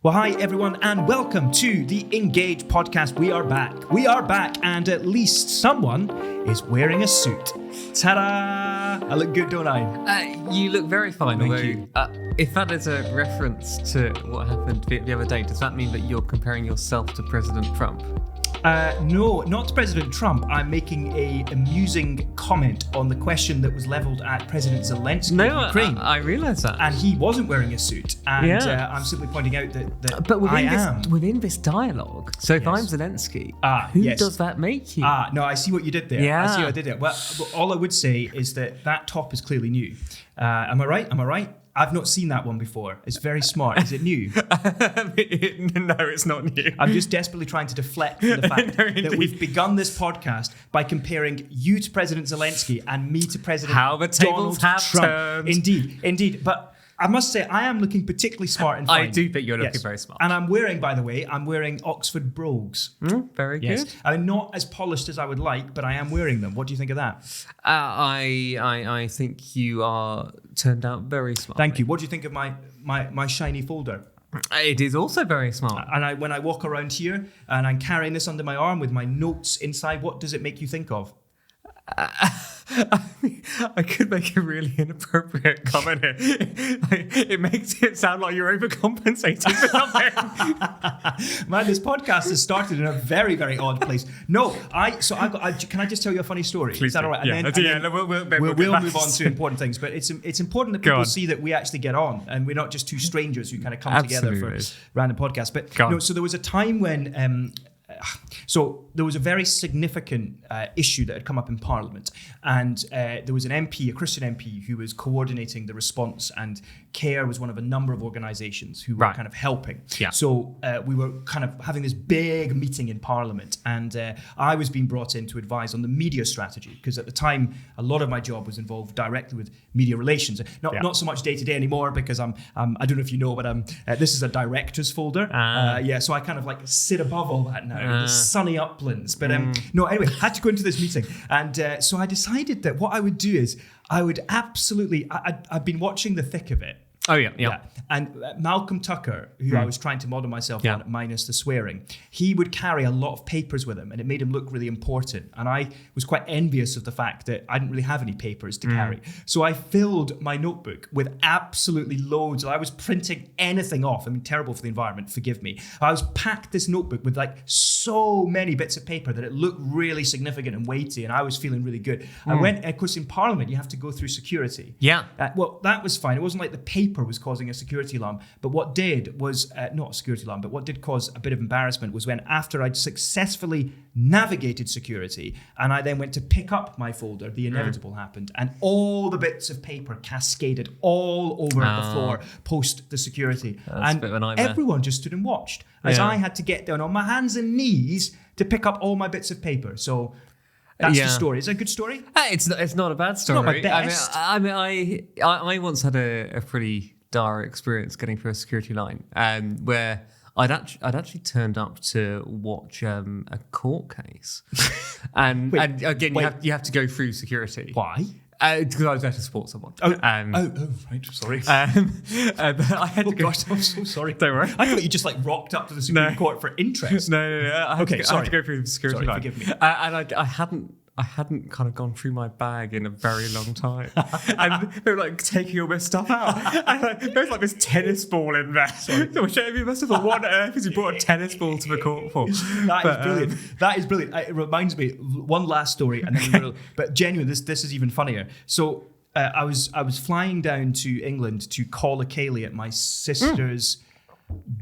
Well, hi everyone, and welcome to the Engage podcast. We are back, and at least someone is wearing a suit. Ta-da! I look good, don't I? You look very fine. Thank you. If that is a reference to what happened the other day, does that mean that you're comparing yourself to President Trump? No, not to President Trump. I'm making an amusing comment on the question that was levelled at President Zelensky of Ukraine. I realise that. And he wasn't wearing a suit. And I'm simply pointing out that but am. within this dialogue, so if I'm Zelensky, who does that make you? No, I see what you did there. Yeah. I see what I did there. Well, all I would say is that top is clearly new. Am I right? I've not seen that one before. It's very smart. Is it new? No, it's not new. I'm just desperately trying to deflect from the fact that we've begun this podcast by comparing you to President Zelensky and me to President How the tables Donald have Trump. turned. Indeed. But I must say, I am looking particularly smart and fine. I do think you're looking very smart. And I'm wearing, by the way, Oxford brogues. Very good. I'm not as polished as I would like, but I am wearing them. What do you think of that? I think you are turned out very smart. Thank you. What do you think of my shiny folder? It is also very smart. And when I walk around here and I'm carrying this under my arm with my notes inside, what does it make you think of? I could make a really inappropriate comment here. It makes it sound like you're overcompensating for something. Man, this podcast has started in a very, very odd place. No, can I just tell you a funny story? Please Is that do. all right? We'll move on to important things. But it's important that people see that we actually get on and we're not just two strangers who kind of come together for random podcasts. But so there was a time when so there was a very significant issue that had come up in Parliament, and there was an MP, a Christian MP, who was coordinating the response, and CARE was one of a number of organisations who were kind of helping. Yeah. So we were kind of having this big meeting in Parliament, and I was being brought in to advise on the media strategy, because at the time a lot of my job was involved directly with media relations. Not so much day to day anymore, because I don't know if you know, but this is a director's folder. So I kind of like sit above all that now. The sunny uplands. But anyway, I had to go into this meeting. And so I decided that what I would do is I would absolutely, I've been watching the thick of it. Oh, yeah. And Malcolm Tucker, who I was trying to model myself on, minus the swearing, he would carry a lot of papers with him, and it made him look really important. And I was quite envious of the fact that I didn't really have any papers to carry. So I filled my notebook with absolutely loads. I was printing anything off. I mean, terrible for the environment, forgive me. I was packed this notebook with like so many bits of paper that it looked really significant and weighty, and I was feeling really good. I went, of course, in Parliament, you have to go through security. Yeah. Well, that was fine. It wasn't like the paper was causing a security alarm, but what did was not a security alarm, but what did cause a bit of embarrassment was when, after I'd successfully navigated security and I then went to pick up my folder, the inevitable happened, and all the bits of paper cascaded all over the floor post the security. That's a bit of a nightmare. Everyone just stood and watched as I had to get down on my hands and knees to pick up all my bits of paper. So that's the story. Is it a good story? It's not a bad story. It's not my best. I once had a pretty dire experience getting through a security line, where I'd actually turned up to watch a court case, and again you have to go through security. Why? Because I was there to support someone. Right. Sorry. But I had to go. Gosh, I'm so sorry. Don't worry. I thought you just like rocked up to the Supreme Court for interest. No. I had to go through the security line. Forgive me. And I hadn't kind of gone through my bag in a very long time. And they were like taking all my stuff out. And there was like this tennis ball in there. Which you must have thought, what on earth has he brought a tennis ball to the court for? That is brilliant. It reminds me, one last story, and then but genuinely, this is even funnier. So I was flying down to England to call a ceilidh at my sister's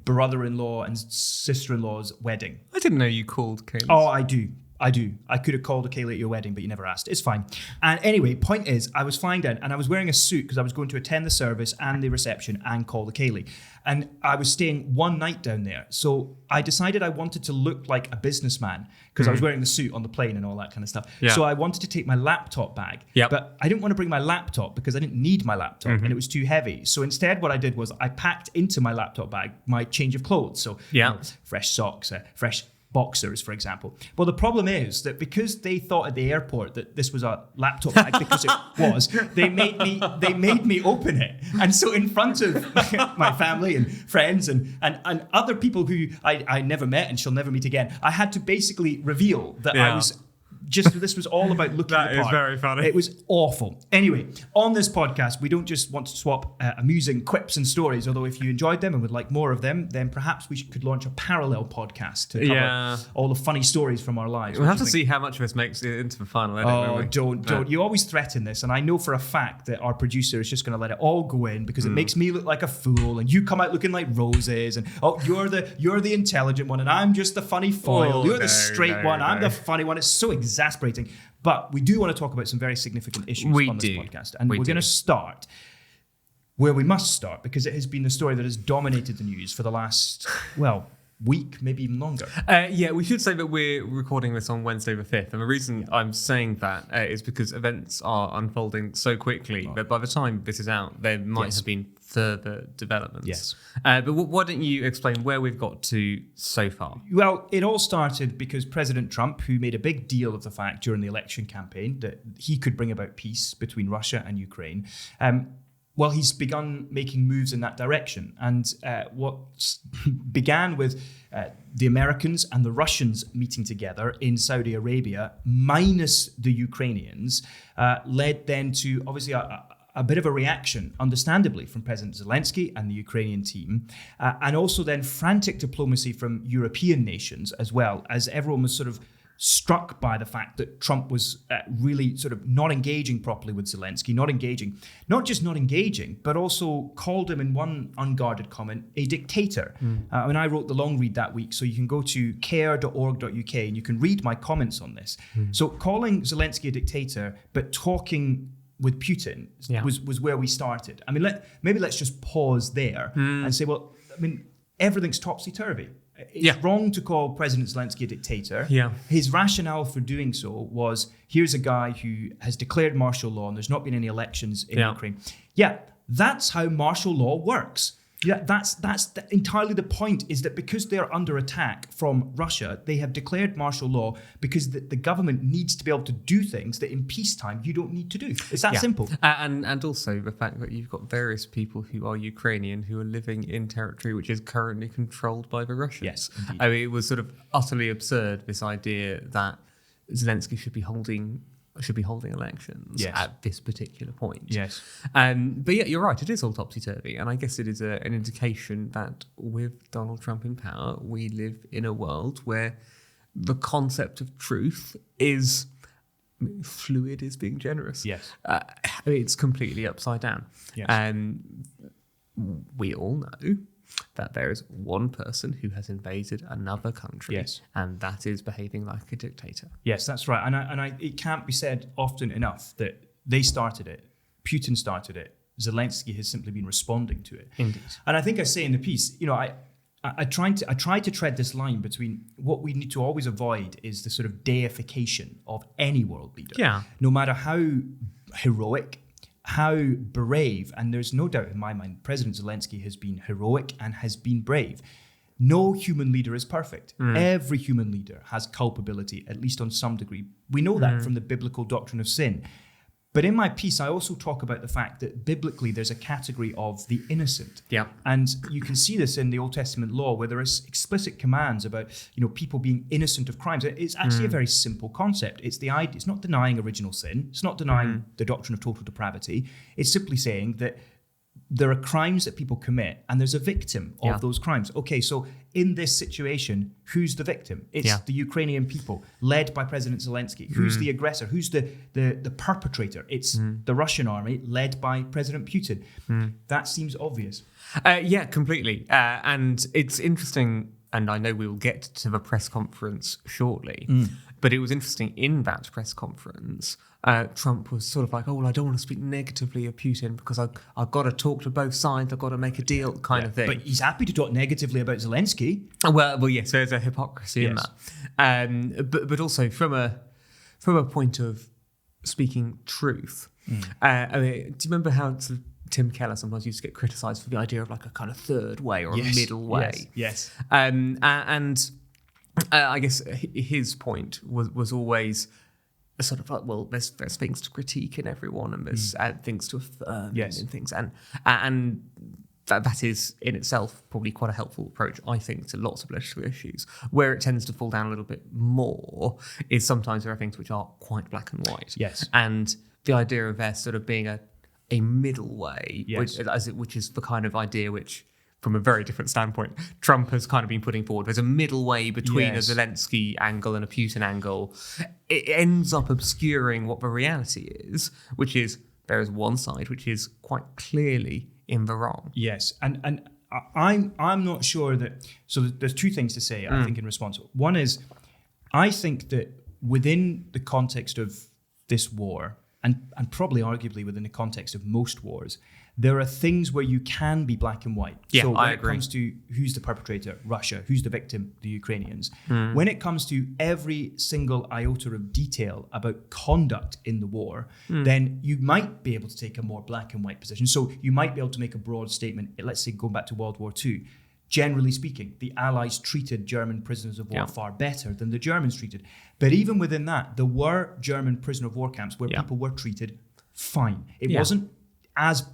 brother-in-law and sister-in-law's wedding. I didn't know you called ceilidhs. Oh, I do. I could have called a ceilidh at your wedding, but you never asked. It's fine. And anyway, point is, I was flying down and I was wearing a suit because I was going to attend the service and the reception and call the ceilidh. And I was staying one night down there. So I decided I wanted to look like a businessman because I was wearing the suit on the plane and all that kind of stuff. Yeah. So I wanted to take my laptop bag. Yep. But I didn't want to bring my laptop because I didn't need my laptop and it was too heavy. So instead what I did was I packed into my laptop bag my change of clothes. So fresh socks, fresh boxers, for example. Well, the problem is that because they thought at the airport that this was a laptop bag, because it was, they made me open it. And so in front of my family and friends and other people who I never met and shall never meet again, I had to basically reveal that I was this was all about looking that the part. Is very funny. It was awful. Anyway, on this podcast, we don't just want to swap amusing quips and stories, although if you enjoyed them and would like more of them, then perhaps we could launch a parallel podcast to cover all the funny stories from our lives. We'll have to see how much of this makes it into the final edit. Oh, don't. You always threaten this, and I know for a fact that our producer is just going to let it all go in because it makes me look like a fool, and you come out looking like roses, and you're the intelligent one, and I'm just the funny foil. You're the straight one. I'm the funny one. It's so exasperating. But we do want to talk about some very significant issues on this podcast. And we're going to start where we must start, because it has been the story that has dominated the news for the last, week, maybe even longer. We should say that we're recording this on Wednesday the 5th. And the reason I'm saying that is because events are unfolding so quickly that by the time this is out, there might have been further developments. Yes. But why don't you explain where we've got to so far? Well, it all started because President Trump, who made a big deal of the fact during the election campaign that he could bring about peace between Russia and Ukraine, he's begun making moves in that direction. And what began with the Americans and the Russians meeting together in Saudi Arabia, minus the Ukrainians, led then to obviously a bit of a reaction, understandably, from President Zelensky and the Ukrainian team, and also then frantic diplomacy from European nations as well, as everyone was sort of struck by the fact that Trump was really sort of not engaging properly with Zelensky, not just not engaging, but also called him in one unguarded comment a dictator. I wrote the long read that week, so you can go to care.org.uk and you can read my comments on this. So calling Zelensky a dictator, but talking with Putin was where we started. I mean, maybe let's just pause there and say, everything's topsy-turvy. It's wrong to call President Zelensky a dictator. His rationale for doing so was, here's a guy who has declared martial law and there's not been any elections in Ukraine. That's how martial law works. That's entirely the point, is that because they're under attack from Russia, they have declared martial law because the government needs to be able to do things that in peacetime you don't need to do. It's that simple. And also the fact that you've got various people who are Ukrainian who are living in territory which is currently controlled by the Russians. Yes, indeed. I mean, it was sort of utterly absurd, this idea that Zelensky should be holding elections at this particular point. Yes. But you're right, it is all topsy-turvy. And I guess it is an indication that with Donald Trump in power, we live in a world where the concept of truth is fluid, is being generous. Yes. It's completely upside down. Yes. And we all know that there is one person who has invaded another country, and that is behaving like a dictator. Yes, that's right. And it can't be said often enough that they started it, Putin started it, Zelensky has simply been responding to it. Indeed. And I think I say in the piece, I try to tread this line between what we need to always avoid is the sort of deification of any world leader. Yeah. No matter how heroic, how brave, and there's no doubt in my mind, President Zelensky has been heroic and has been brave. No human leader is perfect. Every human leader has culpability, at least on some degree. We know that from the biblical doctrine of sin. But in my piece, I also talk about the fact that biblically there's a category of the innocent. Yeah. And you can see this in the Old Testament law where there is explicit commands about, people being innocent of crimes. It's actually a very simple concept. It's the idea. It's not denying original sin. It's not denying the doctrine of total depravity. It's simply saying that there are crimes that people commit and there's a victim of those crimes. Okay, so in this situation, who's the victim? It's the Ukrainian people led by President Zelensky. Who's the aggressor? Who's the perpetrator? It's the Russian army led by President Putin. That seems obvious. Completely. And it's interesting, and I know we will get to the press conference shortly, but it was interesting in that press conference, Trump was sort of like, I don't want to speak negatively of Putin because I've got to talk to both sides, I've got to make a deal kind of thing. But he's happy to talk negatively about Zelensky. Well, yes, there's a hypocrisy in that. But also from a point of speaking truth. Do you remember how sort of Tim Keller sometimes used to get criticised for the idea of like a kind of third way or a middle way? Yes. And I guess his point was always sort of like, well, there's things to critique in everyone, and there's things to affirm in things, and that is in itself probably quite a helpful approach, I think, to lots of legislative issues. Where it tends to fall down a little bit more is sometimes there are things which are quite black and white. Yes. And the idea of there sort of being a middle way, yes. which is the kind of idea which, from a very different standpoint, Trump has kind of been putting forward. There's a middle way between a Zelensky angle and a Putin angle. It ends up obscuring what the reality is, which is there is one side which is quite clearly in the wrong. Yes, and I'm not sure that. So there's two things to say, I think, in response. One is, I think that within the context of this war, and probably arguably within the context of most wars, there are things where you can be black and white. Yeah, so when I it agree. comes to who's the perpetrator, Russia, who's the victim, the Ukrainians, when it comes to every single iota of detail about conduct in the war, then you might be able to take a more black and white position. So you might be able to make a broad statement, let's say going back to World War II. Generally speaking, the Allies treated German prisoners of war far better than the Germans treated. But even within that, there were German prisoner of war camps where people were treated fine. It wasn't as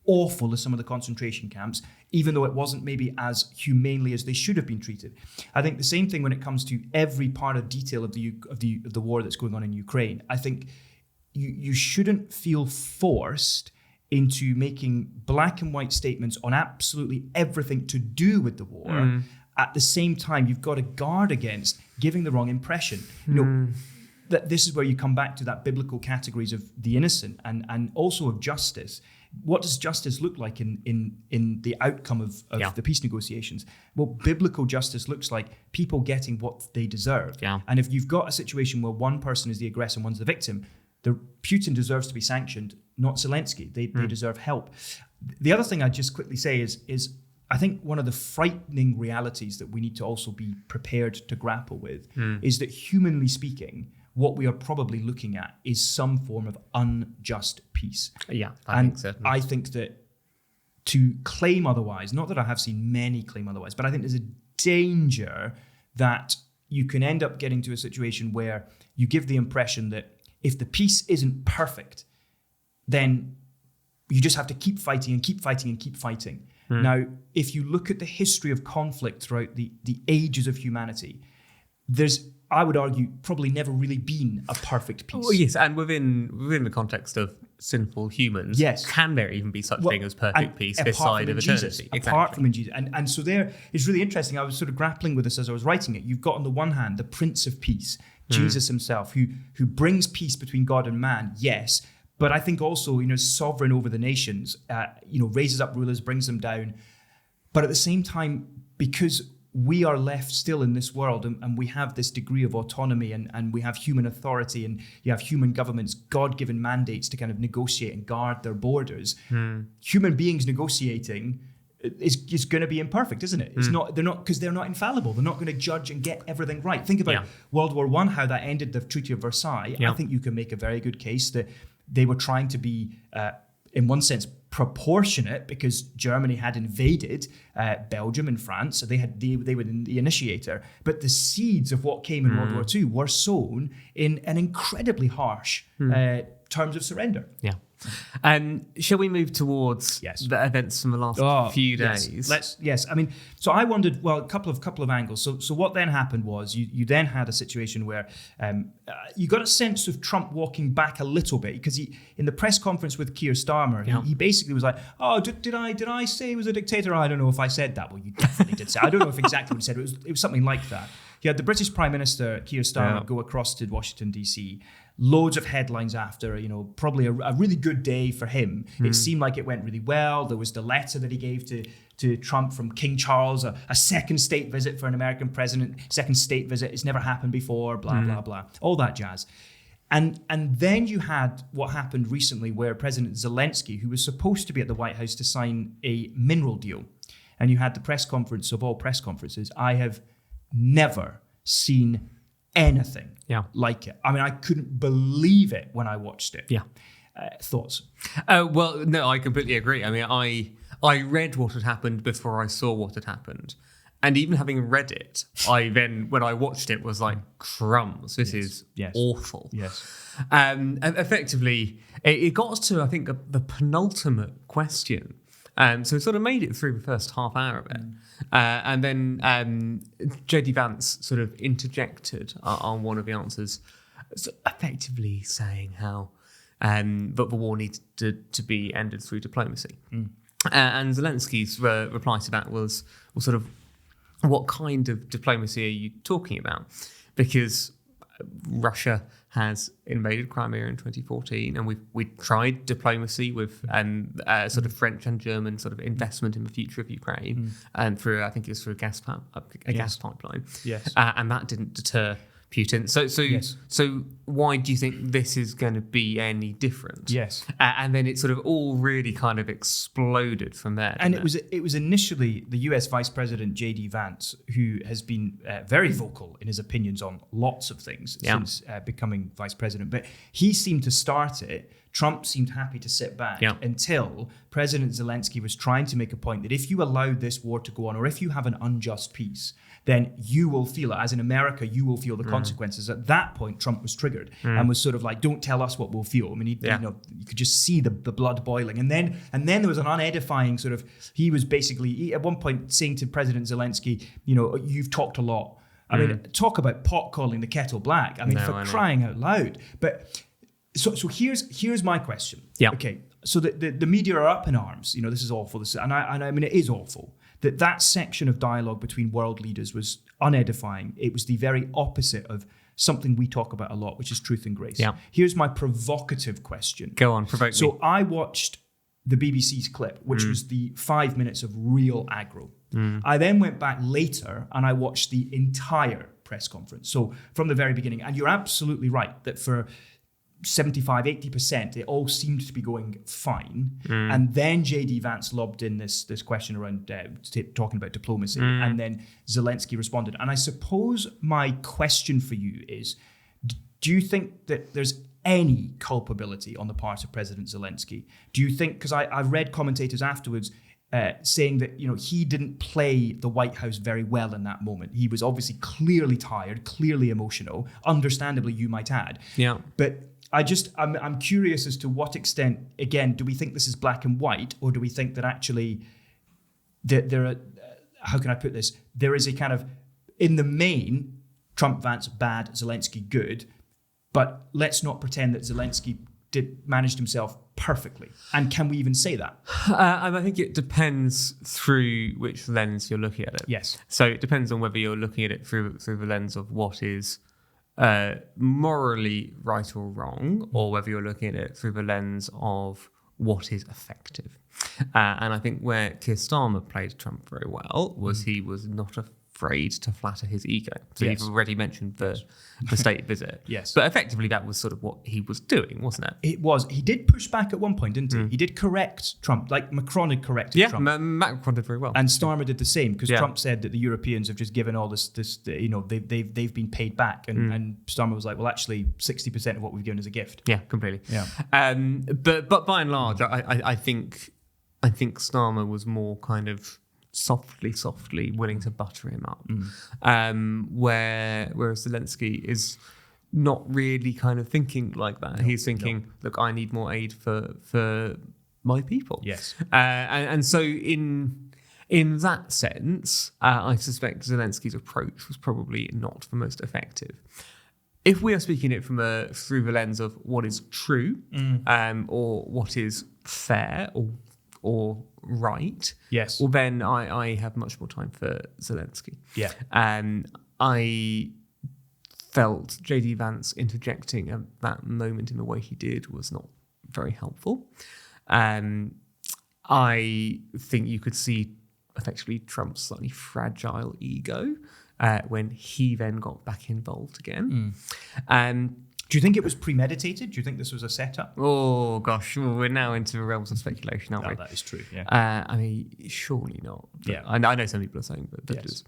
awful as some of the concentration camps, even though it wasn't maybe as humanely as they should have been treated. I think the same thing when it comes to every part of detail of the war that's going on in Ukraine. I think you shouldn't feel forced into making black and white statements on absolutely everything to do with the war. At the same time, you've got to guard against giving the wrong impression. You know, that this is where you come back to that biblical categories of the innocent and also of justice. What does justice look like in the outcome of the peace negotiations? Well, biblical justice looks like people getting what they deserve. Yeah. And if you've got a situation where one person is the aggressor and one's the victim, Putin deserves to be sanctioned, not Zelensky. They deserve help. The other thing I'd just quickly say is I think one of the frightening realities that we need to also be prepared to grapple with is that, humanly speaking, what we are probably looking at is some form of unjust peace. Yeah, I think certainly. I think that to claim otherwise, not that I have seen many claim otherwise, but I think there's a danger that you can end up getting to a situation where you give the impression that if the peace isn't perfect, then you just have to keep fighting and keep fighting and keep fighting. Now, if you look at the history of conflict throughout the ages of humanity, there's, I would argue, probably never really been a perfect peace. Well, yes, and within the context of sinful humans, can there even be such thing as perfect peace this side of eternity? Apart from in Jesus. And so there, it's really interesting. I was sort of grappling with this as I was writing it. You've got on the one hand the Prince of Peace, Jesus himself, who brings peace between God and man, yes, but I think also, sovereign over the nations, raises up rulers, brings them down. But at the same time, because we are left still in this world and we have this degree of autonomy and we have human authority and you have human governments, God-given mandates to kind of negotiate and guard their borders. Human beings negotiating is going to be imperfect, isn't it? It's not. They're not, because they're not infallible. They're not going to judge and get everything right. Think about World War I, how that ended the Treaty of Versailles. I think you can make a very good case that they were trying to be, in one sense, proportionate, because Germany had invaded Belgium and France, so they were the initiator. But the seeds of what came in World War II were sown in an incredibly harsh terms of surrender. Yeah. Shall we move towards the events from the last few days? Yes. I mean, so I wondered, well, a couple of angles. So what then happened was you then had a situation where you got a sense of Trump walking back a little bit, because he, in the press conference with Keir Starmer, he basically was like, oh, did I say he was a dictator? I don't know if I said that. Well, you definitely did say. I don't know if exactly what he said. It was something like that. You had the British Prime Minister, Keir Starmer, go across to Washington, D.C., loads of headlines after, probably a really good day for him. It seemed like it went really well. There was the letter that he gave to Trump from King Charles, a second state visit for an American president, second state visit. It's never happened before, blah, blah, blah, all that jazz. And then you had what happened recently where President Zelensky, who was supposed to be at the White House to sign a mineral deal, and you had the press conference of all press conferences. I have never seen anything like it. I mean, I couldn't believe it when I watched it. Thoughts? Well, no, I completely agree. I mean, I read what had happened before I saw what had happened. And even having read it, I then, when I watched it, was like, crumbs, this is awful. Yes. Effectively, it got to, I think, the penultimate question. So it sort of made it through the first half hour of it. And then J.D. Vance sort of interjected on one of the answers, so effectively saying how that the war needs to be ended through diplomacy. And Zelensky's reply to that was sort of, what kind of diplomacy are you talking about? Because Russia has invaded Crimea in 2014, and we tried diplomacy with sort of French and German sort of investment in the future of Ukraine, and through, I think it was through a gas pipeline. Yes. And that didn't deter Putin. So why do you think this is going to be any different? Yes. And then it sort of all really kind of exploded from there. And it was initially the US Vice President J.D. Vance, who has been very vocal in his opinions on lots of things since becoming vice president. But he seemed to start it. Trump seemed happy to sit back until President Zelensky was trying to make a point that if you allow this war to go on, or if you have an unjust peace, then you will feel it. As in America, you will feel the consequences. At that point, Trump was triggered and was sort of like, don't tell us what we'll feel. I mean, you could just see the blood boiling. And then there was an unedifying sort of, he was basically at one point saying to President Zelensky, you've talked a lot. I mean, talk about pot calling the kettle black. I mean, crying out loud. But so here's my question. Yeah. Okay. So the media are up in arms. This is awful. And I mean, it is awful. That section of dialogue between world leaders was unedifying. It was the very opposite of something we talk about a lot, which is truth and grace. Yeah. Here's my provocative question. Go on, provoke me. So I watched the BBC's clip, which was the 5 minutes of real aggro. I then went back later and I watched the entire press conference. So from the very beginning, and you're absolutely right that for 75-80%, it all seemed to be going fine. And then J.D. Vance lobbed in this question around talking about diplomacy, and then Zelensky responded. And I suppose my question for you is, do you think that there's any culpability on the part of President Zelensky? Do you think, because I've read commentators afterwards saying that he didn't play the White House very well in that moment. He was obviously clearly tired, clearly emotional, understandably, you might add. Yeah. But I'm curious as to what extent, again, do we think this is black and white, or do we think that actually there are, how can I put this? There is a kind of, in the main, Trump Vance bad, Zelensky good, but let's not pretend that Zelensky managed himself perfectly. And can we even say that? I think it depends through which lens you're looking at it. Yes. So it depends on whether you're looking at it through the lens of what is morally right or wrong, or whether you're looking at it through the lens of what is effective. And I think where Keir Starmer played Trump very well was he was not afraid to flatter his ego. So you've already mentioned the state visit. Yes. But effectively that was sort of what he was doing, wasn't it? It was. He did push back at one point, didn't he? He did correct Trump, like Macron had corrected Trump. Yeah, Macron did very well. And Starmer did the same, because Trump said that the Europeans have just given all this they've been paid back. And Starmer was like, well, actually, 60% of what we've given is a gift. Yeah, completely. Yeah. But by and large, I think Starmer was more kind of softly willing to butter him up, whereas Zelensky is not really kind of thinking like that. He's thinking, look, I need more aid for my people. Yes. And so in that sense, I suspect Zelensky's approach was probably not the most effective. If we are speaking it through the lens of what is true, or what is fair, or right, yes, well then I have much more time for Zelensky. Yeah. I felt J.D. Vance interjecting at that moment in the way he did was not very helpful. I think you could see effectively Trump's slightly fragile ego when he then got back involved again. Do you think it was premeditated? Do you think this was a setup? Oh, gosh. Well, we're now into the realms of speculation, aren't we? That is true, yeah. I mean, surely not. Yeah. I know some people are saying that yes. it is.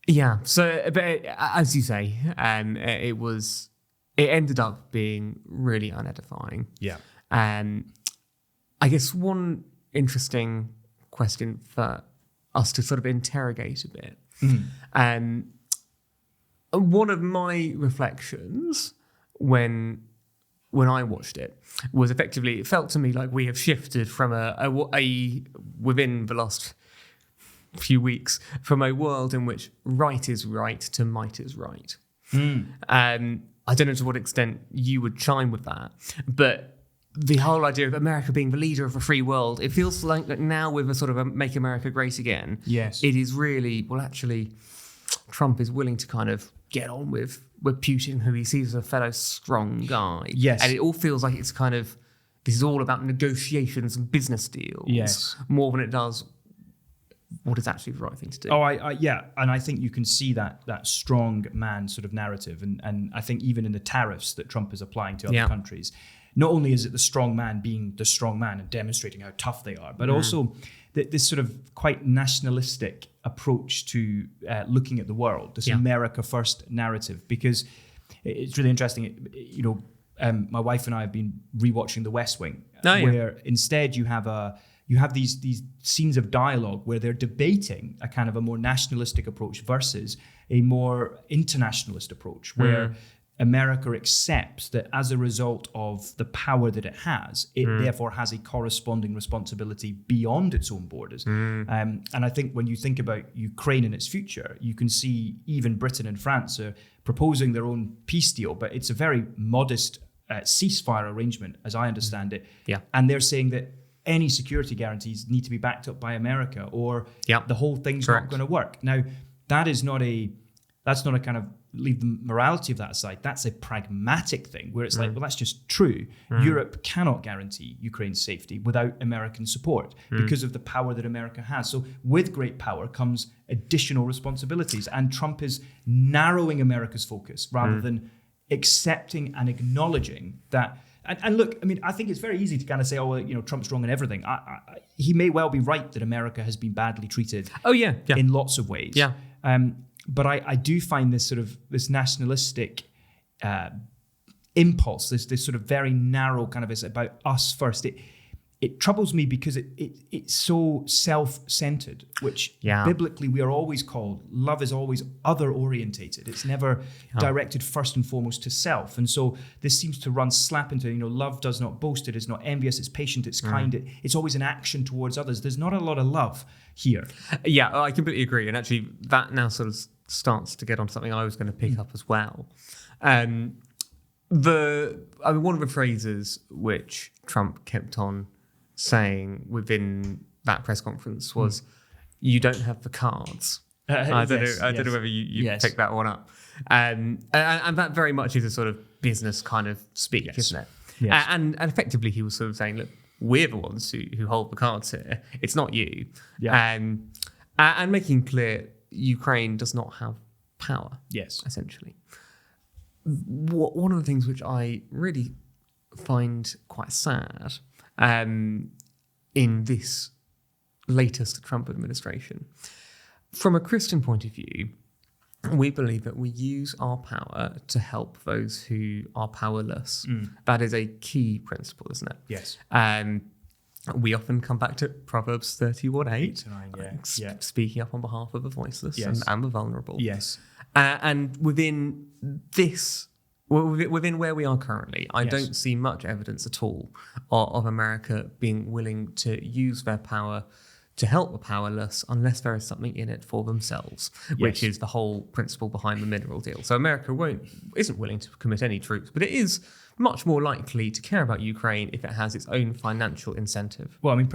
Yeah. So, but as you say, it ended up being really unedifying. Yeah. I guess one interesting question for us to sort of interrogate a bit. And one of my reflections when I watched it was effectively, it felt to me like we have shifted from a within the last few weeks, from a world in which right is right to might is right. I don't know to what extent you would chime with that, but the whole idea of America being the leader of a free world, it feels like that now with a sort of a Make America Great Again, yes, it is really, well, actually, Trump is willing to kind of get on with Putin, who he sees as a fellow strong guy. Yes. And it all feels like it's kind of, this is all about negotiations and business deals. Yes. More than it does what is actually the right thing to do. Oh, yeah. And I think you can see that strong man sort of narrative. And I think even in the tariffs that Trump is applying to other countries, not only is it the strong man being the strong man and demonstrating how tough they are, but also this sort of quite nationalistic approach to looking at the world, this America first narrative, because it's really interesting. You know, my wife and I have been rewatching The West Wing, where instead you have these scenes of dialogue where they're debating a kind of a more nationalistic approach versus a more internationalist approach, where America accepts that as a result of the power that it has, it therefore has a corresponding responsibility beyond its own borders. And I think when you think about Ukraine and its future, you can see even Britain and France are proposing their own peace deal, but it's a very modest ceasefire arrangement, as I understand it. Yeah. And they're saying that any security guarantees need to be backed up by America, or the whole thing's not going to work. Now, that's not a kind of, leave the morality of that aside, that's a pragmatic thing where it's like, well, that's just true. Europe cannot guarantee Ukraine's safety without American support because of the power that America has. So with great power comes additional responsibilities, and Trump is narrowing America's focus rather than accepting and acknowledging that. And look, I mean, I think it's very easy to kind of say, oh, well, you know, Trump's wrong in everything. He may well be right that America has been badly treated in lots of ways. Yeah. But I do find this nationalistic impulse, this sort of very narrow kind of, it's about us first. It troubles me because it's so self-centered, which biblically we are always called. Love is always other-orientated. It's never directed first and foremost to self. And so this seems to run slap into, love does not boast, it is not envious, it's patient, it's kind. It's always an action towards others. There's not a lot of love here. Yeah, I completely agree. And actually that now sort of starts to get on something I was going to pick up as well. One of the phrases which Trump kept on saying within that press conference was, "You don't have the cards." I don't know whether you picked that one up, and that very much is a sort of business kind of speak, isn't it? Yes. And effectively, he was sort of saying, "Look, we're the ones who hold the cards here. It's not you." And making clear Ukraine does not have power. Yes, essentially. One of the things which I really find quite sad in this latest Trump administration, from a Christian point of view, we believe that we use our power to help those who are powerless. That is a key principle, isn't it? Yes. We often come back to Proverbs 31:8, speaking up on behalf of the voiceless and the vulnerable. Yes. And within where we are currently, I don't see much evidence at all of America being willing to use their power to help the powerless unless there is something in it for themselves, which is the whole principle behind the mineral deal. So America isn't willing to commit any troops, but it is much more likely to care about Ukraine if it has its own financial incentive. Well, I mean,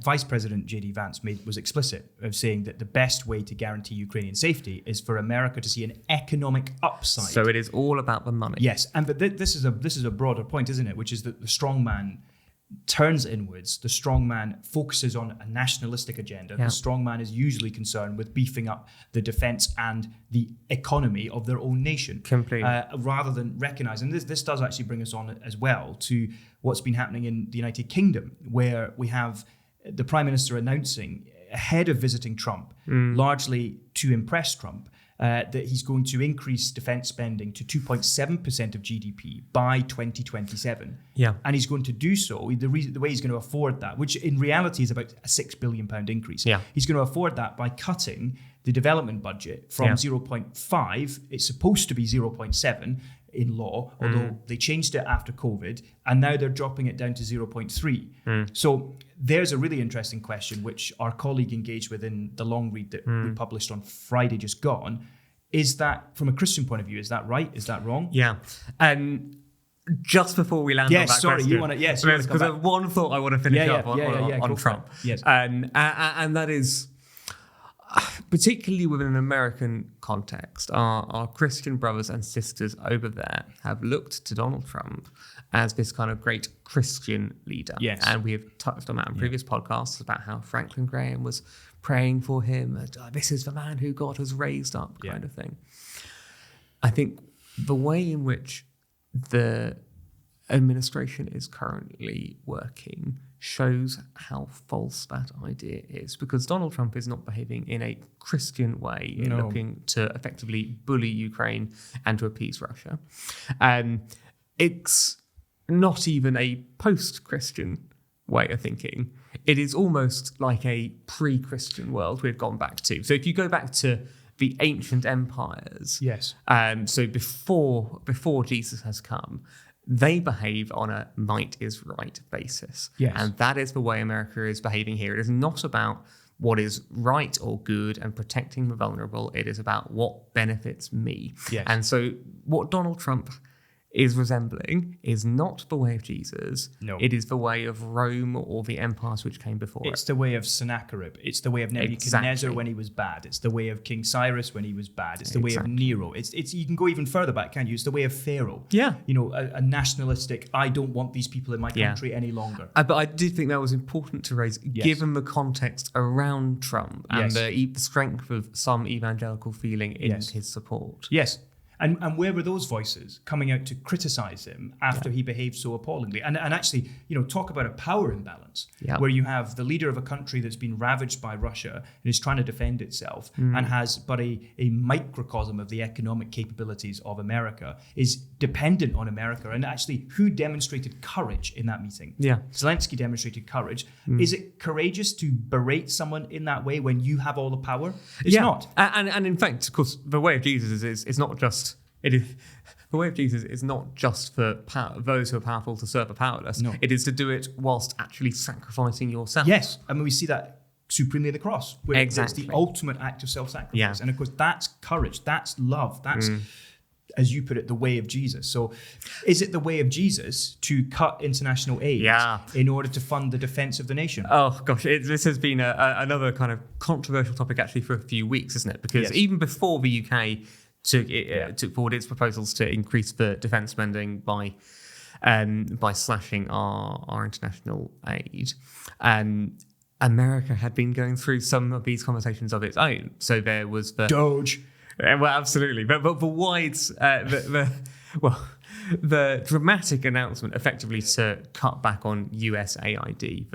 Vice President J.D. Vance was explicit of saying that the best way to guarantee Ukrainian safety is for America to see an economic upside. So it is all about the money. Yes, but this is a broader point, isn't it? Which is that the strong man turns inwards. The strong man focuses on a nationalistic agenda. The strong man is usually concerned with beefing up the defense and the economy of their own nation. Completely. Rather than recognizing this does actually bring us on as well to what's been happening in the United Kingdom, where we have the Prime Minister announcing ahead of visiting Trump, largely to impress Trump, that he's going to increase defense spending to 2.7% of GDP by 2027. Yeah. And he's going to do so, the way he's going to afford that, which in reality is about a £6 billion increase. Yeah. He's going to afford that by cutting the development budget from 0.5, it's supposed to be 0.7 in law, although they changed it after COVID, and now they're dropping it down to 0.3. So there's a really interesting question, which our colleague engaged with in the long read that we published on Friday just gone. Is that, from a Christian point of view, is that right? Is that wrong? Yeah. Just before we land on that question. You want to, yes. Because there's one thought I want to finish up on Trump. Yes. And that is, particularly within an American context, our Christian brothers and sisters over there have looked to Donald Trump as this kind of great Christian leader. Yes. And we have touched on that in previous podcasts about how Franklin Graham was praying for him. This is the man who God has raised up, kind of thing. I think the way in which the administration is currently working shows how false that idea is, because Donald Trump is not behaving in a Christian way in looking to effectively bully Ukraine and to appease Russia. It's not even a post-Christian way of thinking. It is almost like a pre-Christian world we've gone back to. So if you go back to the ancient empires, so before Jesus has come, they behave on a might is right basis. Yes. And that is the way America is behaving here. It is not about what is right or good and protecting the vulnerable. It is about what benefits me. Yes. And so what Donald Trump is resembling is not the way of Jesus. No. It is the way of Rome or the empires which came before It's the way of Sennacherib. It's the way of Nebuchadnezzar when he was bad. It's the way of King Cyrus when he was bad. It's the way of Nero. It's you can go even further back, can't you? It's the way of Pharaoh. Yeah. You know, a nationalistic, I don't want these people in my country any longer. But I did think that was important to raise, given the context around Trump and the strength of some evangelical feeling in his support. Yes. And where were those voices coming out to criticize him after he behaved so appallingly? And actually, you know, talk about a power imbalance where you have the leader of a country that's been ravaged by Russia and is trying to defend itself and has but a microcosm of the economic capabilities of America, is dependent on America. And actually, who demonstrated courage in that meeting? Yeah. Zelensky demonstrated courage. Is it courageous to berate someone in that way when you have all the power? It's not. And in fact, of course, the way of Jesus is not just... The way of Jesus is not just for those who are powerful to serve the powerless. No. It is to do it whilst actually sacrificing yourself. Yes, I mean, we see that supremely at the cross, where it's the ultimate act of self-sacrifice. Yeah. And of course, that's courage, that's love, that's, as you put it, the way of Jesus. So is it the way of Jesus to cut international aid in order to fund the defense of the nation? Oh, gosh, this has been another kind of controversial topic actually for a few weeks, isn't it? Because even before the UK took forward its proposals to increase the defence spending by slashing our international aid. America had been going through some of these conversations of its own. So there was the Doge. Well, absolutely, but the dramatic announcement effectively to cut back on USAID,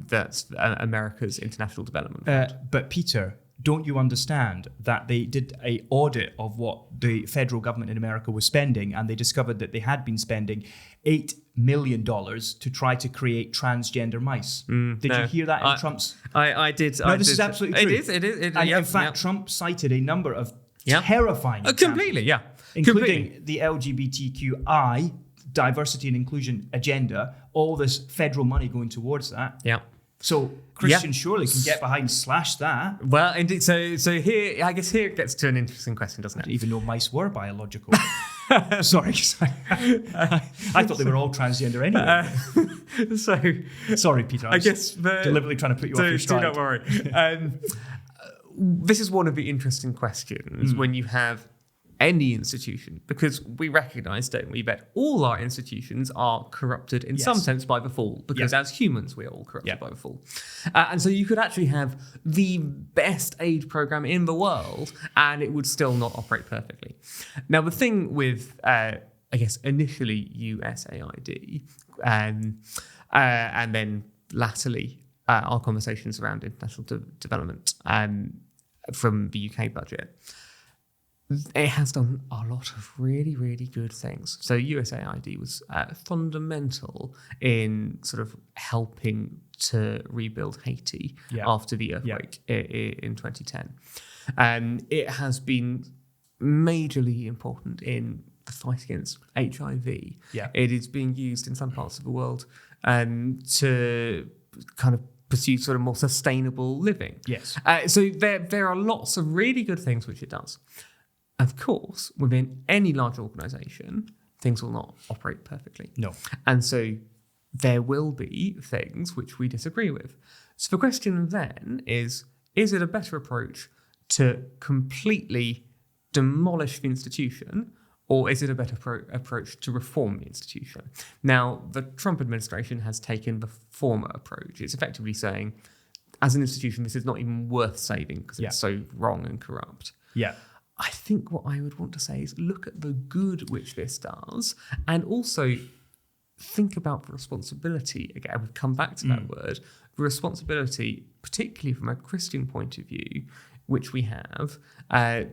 that's America's International Development Fund. But Peter, don't you understand that they did an audit of what the federal government in America was spending, and they discovered that they had been spending $8 million to try to create transgender mice? Did you hear that in Trump's... I did. No, this is absolutely true. It is. And in fact, Trump cited a number of terrifying examples, completely, including the LGBTQI, diversity and inclusion agenda, all this federal money going towards that. Yeah. So Christians surely can get behind slash that. Well, indeed. So here, I guess here it gets to an interesting question, doesn't it? I didn't even know mice were biological. Sorry. I thought they were all transgender anyway. Sorry, Peter. I guess deliberately trying to put you off your stride. Don't worry. This is one of the interesting questions when you have any institution, because we recognise, don't we, that all our institutions are corrupted in some sense by the fall, because as humans we're all corrupted by the fall. And so you could actually have the best aid programme in the world and it would still not operate perfectly. Now the thing with, I guess, initially USAID and then latterly our conversations around international development from the UK budget, it has done a lot of really, really good things. So USAID was fundamental in sort of helping to rebuild Haiti after the earthquake in 2010. It has been majorly important in the fight against HIV. Yeah. It is being used in some parts of the world to kind of pursue sort of more sustainable living. Yes. So there are lots of really good things which it does. Of course, within any large organisation, things will not operate perfectly. No. And so there will be things which we disagree with. So the question then is it a better approach to completely demolish the institution, or is it a better approach to reform the institution? Now, the Trump administration has taken the former approach. It's effectively saying, as an institution, this is not even worth saving because it's so wrong and corrupt. Yeah. I think what I would want to say is look at the good which this does, and also think about the responsibility. Again, we've come back to that word. The responsibility, particularly from a Christian point of view, which we have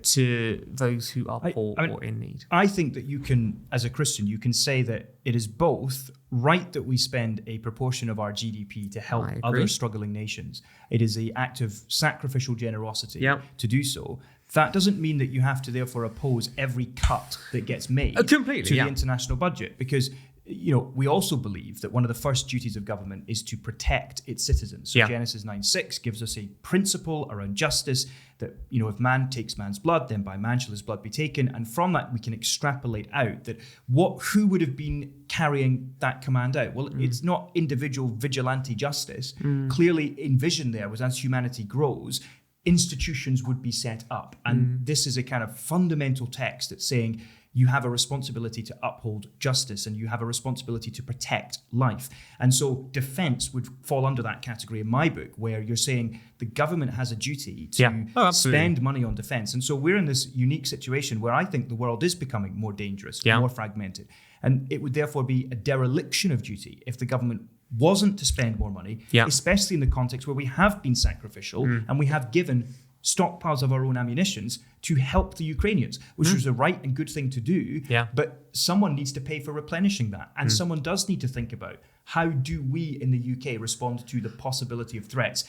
to those who are poor or in need. I think that you can, as a Christian, you can say that it is both right that we spend a proportion of our GDP to help other struggling nations. It is an act of sacrificial generosity to do so. That doesn't mean that you have to therefore oppose every cut that gets made to the international budget, because we also believe that one of the first duties of government is to protect its citizens. So Genesis 9:6 gives us a principle around justice that, if man takes man's blood, then by man shall his blood be taken. And from that, we can extrapolate out that who would have been carrying that command out? Well, it's not individual vigilante justice. Clearly envisioned there was, as humanity grows, institutions would be set up. And this is a kind of fundamental text that's saying, you have a responsibility to uphold justice and you have a responsibility to protect life. And so defense would fall under that category in my book, where you're saying the government has a duty to spend money on defense. And so we're in this unique situation where I think the world is becoming more dangerous, more fragmented. And it would therefore be a dereliction of duty if the government wasn't to spend more money, especially in the context where we have been sacrificial and we have given stockpiles of our own ammunitions to help the Ukrainians, which was a right and good thing to do. But someone needs to pay for replenishing that. And someone does need to think about, how do we in the UK respond to the possibility of threats?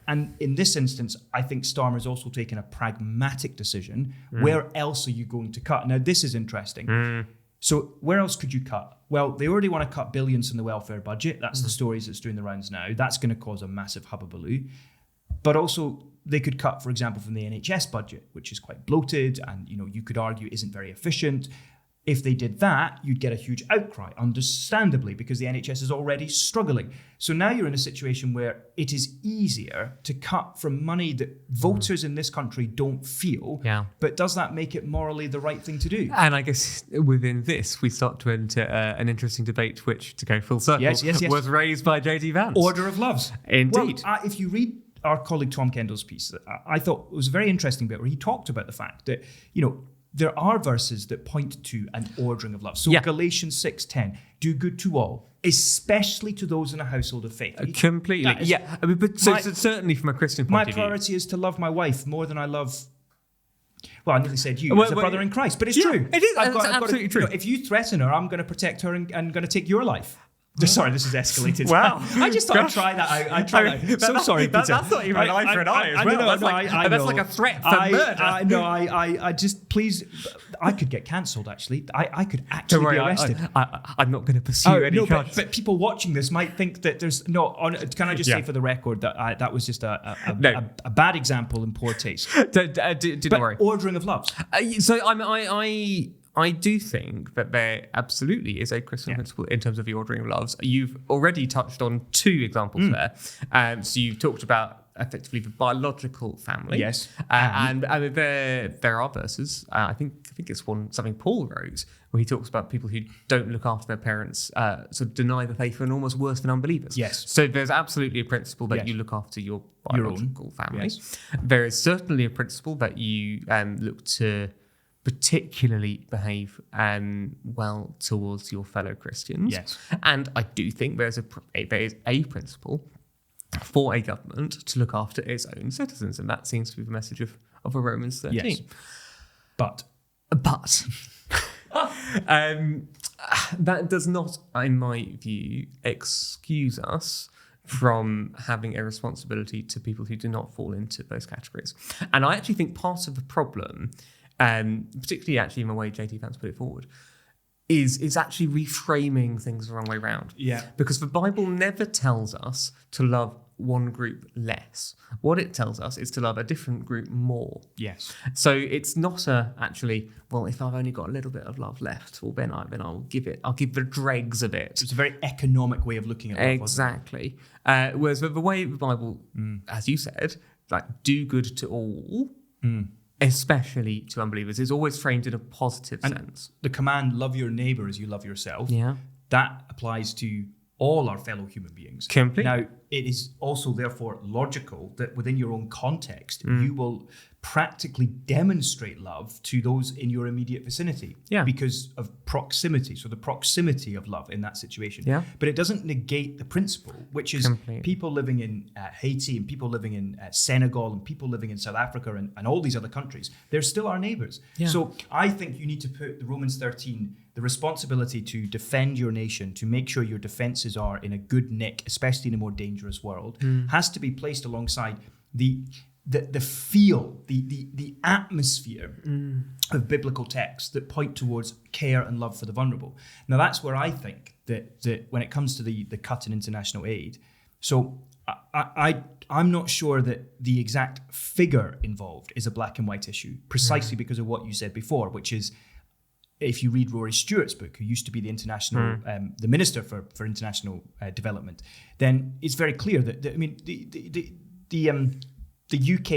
And in this instance, I think Starmer has also taken a pragmatic decision. Where else are you going to cut? Now, this is interesting. So where else could you cut? Well, they already want to cut billions in the welfare budget. That's the stories that's doing the rounds now. That's going to cause a massive hubbubaloo. But also, they could cut, for example, from the NHS budget, which is quite bloated and, you could argue isn't very efficient. If they did that, you'd get a huge outcry, understandably, because the NHS is already struggling. So now you're in a situation where it is easier to cut from money that voters in this country don't feel. But does that make it morally the right thing to do? And I guess within this, we start to enter an interesting debate, which, to go full circle, was raised by J.D. Vance. Order of loves. Indeed. Well, if you read our colleague Tom Kendall's piece, I thought it was a very interesting bit where he talked about the fact that, there are verses that point to an ordering of love. So Galatians 6:10, do good to all, especially to those in a household of faith. Completely. But certainly from a Christian point of view. My priority is to love my wife more than I love... Well, I nearly said you as a brother in Christ, but it's true. It is. It's absolutely true. If you threaten her, I'm going to protect her and going to take your life. Sorry, this is escalated. Wow. I just thought I'd try that. Sorry, Peter. That's not even an eye for an eye as well. That's like a threat for murder. Please, I could get cancelled, actually. I could actually be arrested. I'm not going to pursue any charges. But people watching this might think that there's... can I just say for the record that that was just a bad example in poor taste. Don't worry. Ordering of loves. I do think that there absolutely is a Christian principle in terms of the ordering of loves. You've already touched on two examples there. So you've talked about effectively the biological family. Yes. And there are verses. I think it's something Paul wrote, where he talks about people who don't look after their parents, sort of deny the faith, and almost worse than unbelievers. Yes. So there's absolutely a principle that you look after your biological family. Yes. There is certainly a principle that you look to particularly behave well towards your fellow Christians. Yes. And I do think there is a principle for a government to look after its own citizens, and that seems to be the message of a Romans 13. Yes. But But that does not, in my view, excuse us from having a responsibility to people who do not fall into those categories. And I actually think part of the problem, particularly actually in the way JT Vance put it forward, is actually reframing things the wrong way around. Yeah. Because the Bible never tells us to love one group less. What it tells us is to love a different group more. Yes. So it's not actually, well, if I've only got a little bit of love left, well, then I'll give the dregs of it. It's a very economic way of looking at love. Exactly. Whereas the way the Bible, as you said, like do good to all, especially to unbelievers, is always framed in a positive sense. The command, love your neighbor as you love yourself, that applies to all our fellow human beings. Completely. Now, it is also therefore logical that within your own context, you will practically demonstrate love to those in your immediate vicinity because of proximity. So the proximity of love in that situation. Yeah. But it doesn't negate the principle, which is people living in Haiti and people living in Senegal and people living in South Africa and all these other countries. They're still our neighbors. Yeah. So I think you need to put the Romans 13, the responsibility to defend your nation, to make sure your defenses are in a good nick, especially in a more dangerous world, has to be placed alongside the feel, the atmosphere of biblical texts that point towards care and love for the vulnerable. Now, that's where I think that when it comes to the cut in international aid, so I'm not sure that the exact figure involved is a black and white issue, precisely because of what you said before, which is, if you read Rory Stewart's book, who used to be the international, the Minister for International Development, then it's very clear that the UK,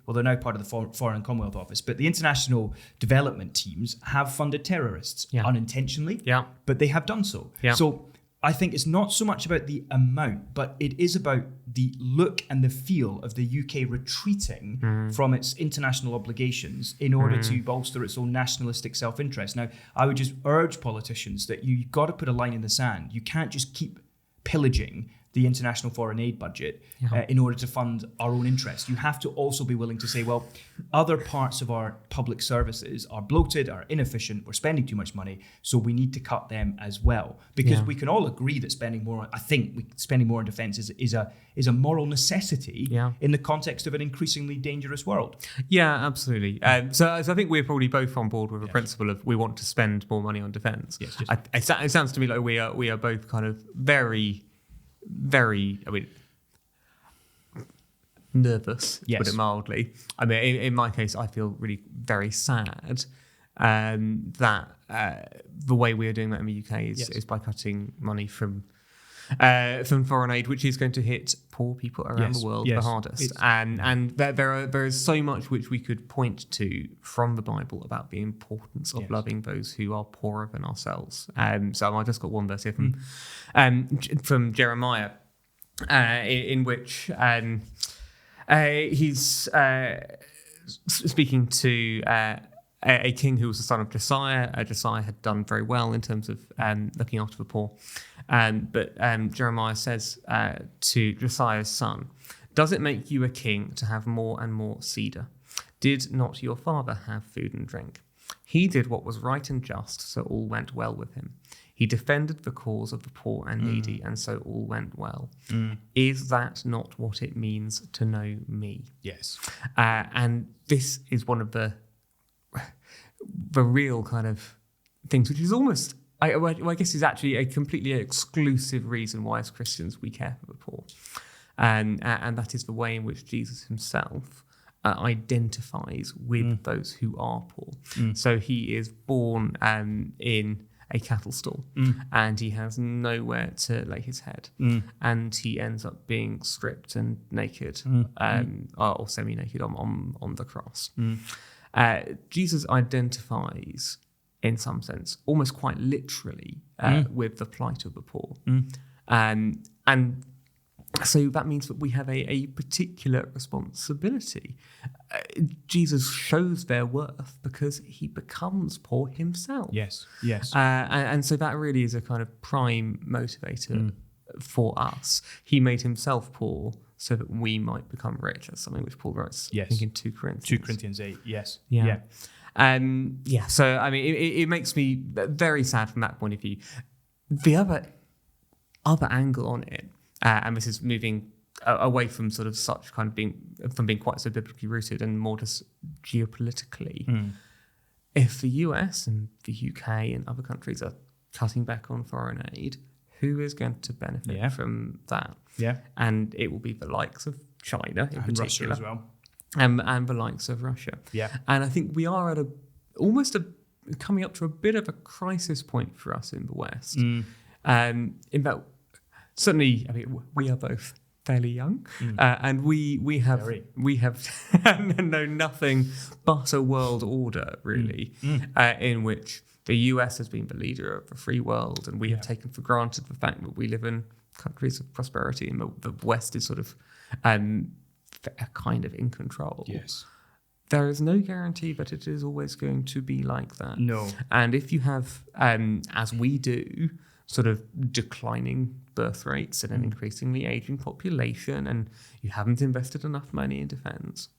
well, they're now part of the Foreign Commonwealth Office, but the international development teams have funded terrorists unintentionally, but they have done so. Yeah. So I think it's not so much about the amount, but it is about the look and the feel of the UK retreating from its international obligations in order to bolster its own nationalistic self-interest. Now, I would just urge politicians that you've got to put a line in the sand. You can't just keep pillaging the international foreign aid budget in order to fund our own interests. You have to also be willing to say, well, other parts of our public services are bloated, are inefficient, we're spending too much money, so we need to cut them as well. Because we can all agree that spending more on defence is a moral necessity in the context of an increasingly dangerous world. Yeah, absolutely. So I think we're probably both on board with the principle of we want to spend more money on defence. Yes, it sounds to me like we are both kind of very, nervous, to put it mildly. I mean, in my case, I feel really very sad that the way we are doing that in the UK is by cutting money from foreign aid, which is going to hit poor people around the world the hardest. And there is so much which we could point to from the Bible about the importance of loving those who are poorer than ourselves. So I just got one verse here from Jeremiah, in which he's speaking to a king who was the son of Josiah. Josiah had done very well in terms of looking after the poor. But Jeremiah says to Josiah's son, "Does it make you a king to have more and more cedar? Did not your father have food and drink? He did what was right and just, so all went well with him. He defended the cause of the poor and needy, and so all went well. Is that not what it means to know me?" Yes. And this is one of the real kind of things, which is almost, I guess, is actually a completely exclusive reason why as Christians we care for the poor. And that is the way in which Jesus himself identifies with those who are poor. So he is born in a cattle stall, and he has nowhere to lay his head, and he ends up being stripped and naked, or semi-naked on the cross. Jesus identifies, in some sense, almost quite literally, with the plight of the poor, and so that means that we have a particular responsibility. Jesus shows their worth because he becomes poor himself. Yes. And so that really is a kind of prime motivator for us. He made himself poor so that we might become rich. That's something which Paul writes, I think, in 2 Corinthians. 2 Corinthians 8, yes. Yeah. So I mean, it makes me very sad from that point of view. The other angle on it, and this is moving away from sort of such kind of being quite so biblically rooted and more just geopolitically. If the US and the UK and other countries are cutting back on foreign aid, who is going to benefit from that? Yeah, and it will be the likes of China in particular, Russia as well, and the likes of Russia. Yeah, and I think we are at coming up to a bit of a crisis point for us in the West. In that, certainly, I mean, we are both fairly young, and we have known nothing but a world order, really, in which the US has been the leader of the free world, and we have taken for granted the fact that we live in countries of prosperity, and the West is sort of kind of in control. Yes. There is no guarantee that it is always going to be like that. No. And if you have, as we do, sort of declining birth rates and an increasingly aging population, and you haven't invested enough money in defence,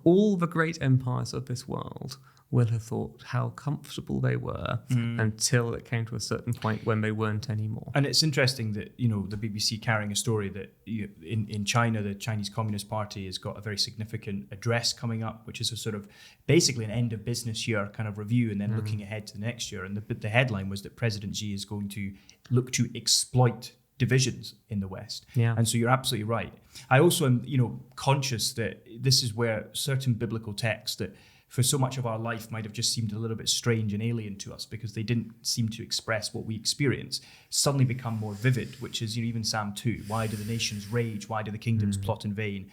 all the great empires of this world will have thought how comfortable they were until it came to a certain point when they weren't anymore. And it's interesting that, the BBC carrying a story that in China, the Chinese Communist Party has got a very significant address coming up, which is a sort of basically an end of business year kind of review, and then looking ahead to the next year. And the headline was that President Xi is going to look to exploit divisions in the West. Yeah. And so you're absolutely right. I also am, conscious that this is where certain biblical texts that for so much of our life might have just seemed a little bit strange and alien to us because they didn't seem to express what we experience, suddenly become more vivid, which is, even Psalm 2. Why do the nations rage? Why do the kingdoms plot in vain?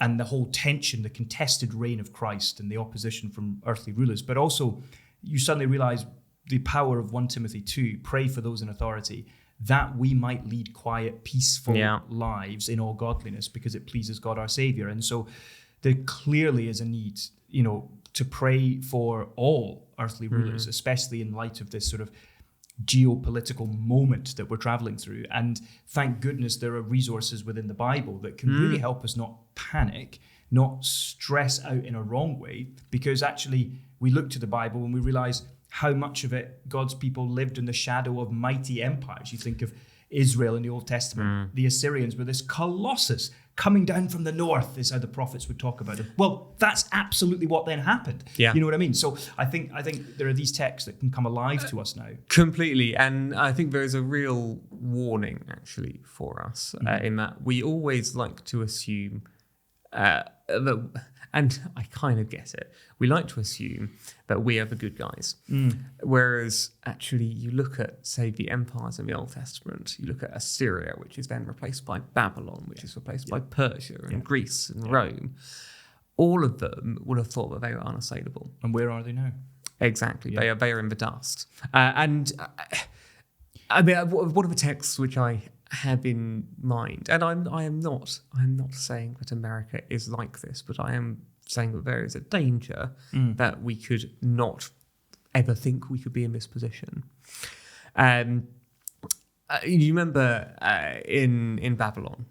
And the whole tension, the contested reign of Christ and the opposition from earthly rulers. But also, you suddenly realize the power of 1 Timothy 2, pray for those in authority, that we might lead quiet, peaceful lives in all godliness because it pleases God our Savior. And so there clearly is a need, to pray for all earthly rulers, especially in light of this sort of geopolitical moment that we're traveling through. And thank goodness there are resources within the Bible that can really help us not panic, not stress out in a wrong way, because actually we look to the Bible and we realize how much of it God's people lived in the shadow of mighty empires. You think of Israel in the Old Testament. The Assyrians were this colossus coming down from the north, is how the prophets would talk about it. Well, that's absolutely what then happened. Yeah. You know what I mean? So I think there are these texts that can come alive to us now. Completely. And I think there is a real warning, actually, for us in that we always like to assume that, and I kind of get it, we like to assume that we are the good guys. Whereas actually you look at, say, the empires in the Old Testament, you look at Assyria, which is then replaced by Babylon, which is replaced by Persia and Greece and Rome. All of them would have thought that they were unassailable. And where are they now? Exactly. Yeah. They are in the dust. I mean, one of the texts which I have in mind, and I am not saying that America is like this, but I am saying that there is a danger that we could not ever think we could be in this position. You remember in Babylon,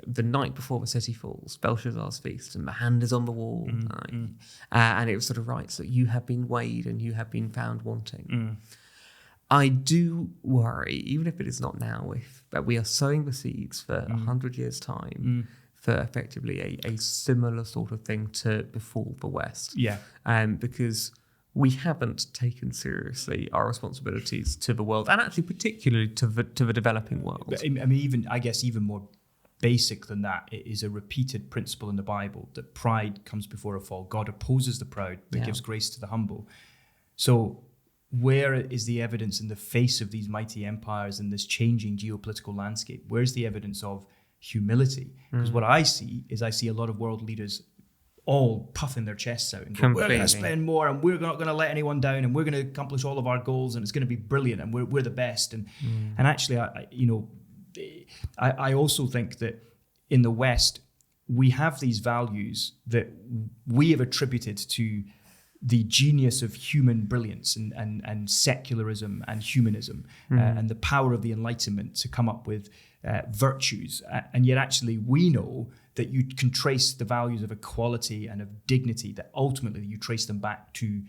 the night before the city falls, Belshazzar's feast, and the hand is on the wall, and it was sort of writes that you have been weighed and you have been found wanting. I do worry, even if it is not now, that we are sowing the seeds for 100 years' time for effectively a similar sort of thing to befall the West. Yeah. Because we haven't taken seriously our responsibilities to the world, and actually particularly to the developing world. I mean, I guess even more basic than that, it is a repeated principle in the Bible that pride comes before a fall. God opposes the proud, but gives grace to the humble. So where is the evidence in the face of these mighty empires and this changing geopolitical landscape? Where's the evidence of humility? Because what I see a lot of world leaders all puffing their chests out and going, we're going to spend more and we're not going to let anyone down and we're going to accomplish all of our goals and it's going to be brilliant and we're the best. And actually, I also think that in the West, we have these values that we have attributed to the genius of human brilliance and secularism and humanism and the power of the Enlightenment to come up with virtues. And yet actually we know that you can trace the values of equality and of dignity, that ultimately you trace them back to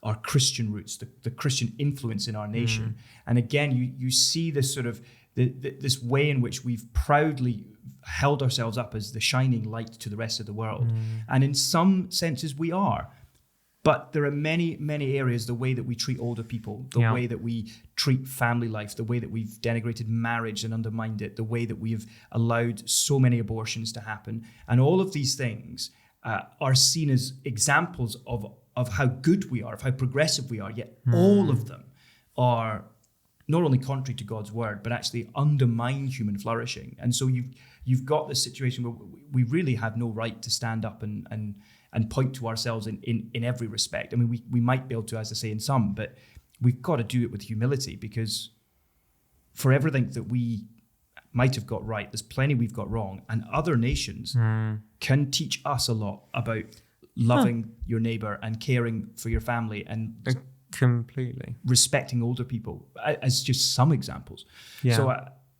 our Christian roots, the Christian influence in our nation. And again, you see this sort of this way in which we've proudly held ourselves up as the shining light to the rest of the world. And in some senses we are. But there are many, many areas, the way that we treat older people, the way that we treat family life, the way that we've denigrated marriage and undermined it, the way that we've allowed so many abortions to happen. And all of these things are seen as examples of how good we are, of how progressive we are, yet all of them are not only contrary to God's word, but actually undermine human flourishing. And so you've got this situation where we really have no right to stand up and point to ourselves in every respect. I mean, we might be able to, as I say, in some, but we've got to do it with humility, because for everything that we might have got right, there's plenty we've got wrong, and other nations can teach us a lot about loving your neighbor and caring for your family and completely respecting older people, as just some examples. So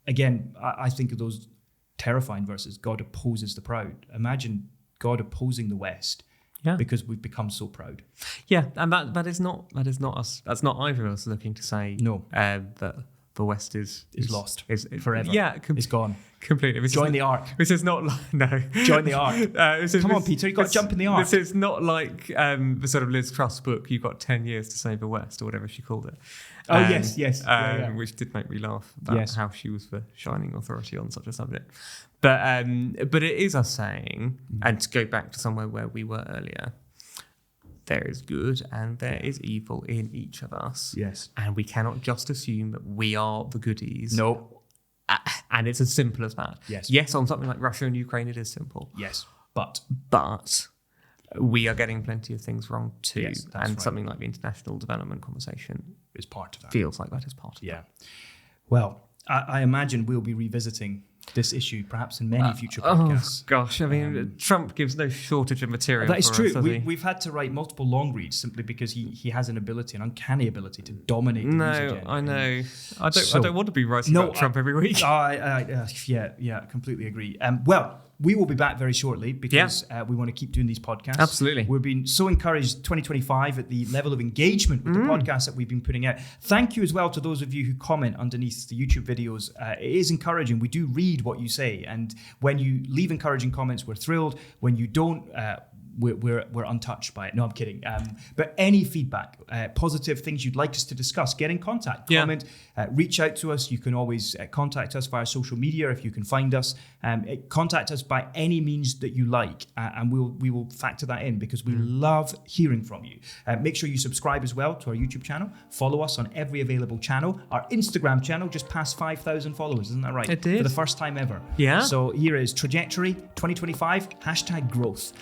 again, I think of those terrifying verses. God opposes the proud. Imagine God opposing the West because we've become so proud. And that is not us. That's not either of us looking to say that the West is lost, is forever. It's gone completely. Join the ark. This is not like Join the ark. Come on, Peter, you've got to jump in the ark. This is not like the sort of Liz Truss book. You've got 10 years to save the West, or whatever she called it. Yes. Which did make me laugh about how she was the shining authority on such a subject. But it is us saying, and to go back to somewhere where we were earlier, there is good and there is evil in each of us. Yes. And we cannot just assume that we are the goodies. No. And it's as simple as that. Yes, on something like Russia and Ukraine, it is simple. Yes. But we are getting plenty of things wrong too. Yes, and right. something like the international development conversation is part of that. Feels like that is part of that. Yeah. Well, I imagine we'll be revisiting this issue perhaps in many future podcasts. Oh gosh, I mean, Trump gives no shortage of material. That is true. Us, we've had to write multiple long reads simply because he has an uncanny ability to dominate the news agenda. I know. I don't want to be writing about Trump every week. Yeah, completely agree. Well, we will be back very shortly because we want to keep doing these podcasts. Absolutely. We've been so encouraged 2025 at the level of engagement with the podcasts that we've been putting out. Thank you as well to those of you who comment underneath the YouTube videos. It is encouraging. We do read what you say. And when you leave encouraging comments, we're thrilled. When you don't, we're untouched by it. No, I'm kidding. But any feedback, positive things you'd like us to discuss, get in contact, comment, reach out to us. You can always contact us via social media if you can find us. Contact us by any means that you like, and we will factor that in because we love hearing from you. Make sure you subscribe as well to our YouTube channel. Follow us on every available channel. Our Instagram channel just passed 5,000 followers, isn't that right? It did. For the first time ever. Yeah. So here is Trajectory 2025 #growth.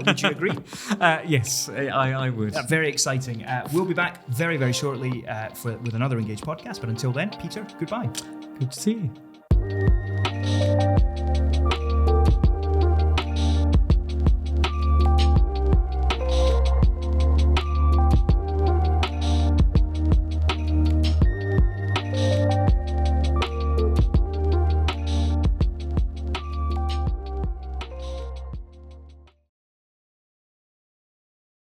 Would you agree? Yes, I would. Very exciting. We'll be back very, very shortly with another Engage podcast. But until then, Peter, goodbye. Good to see you.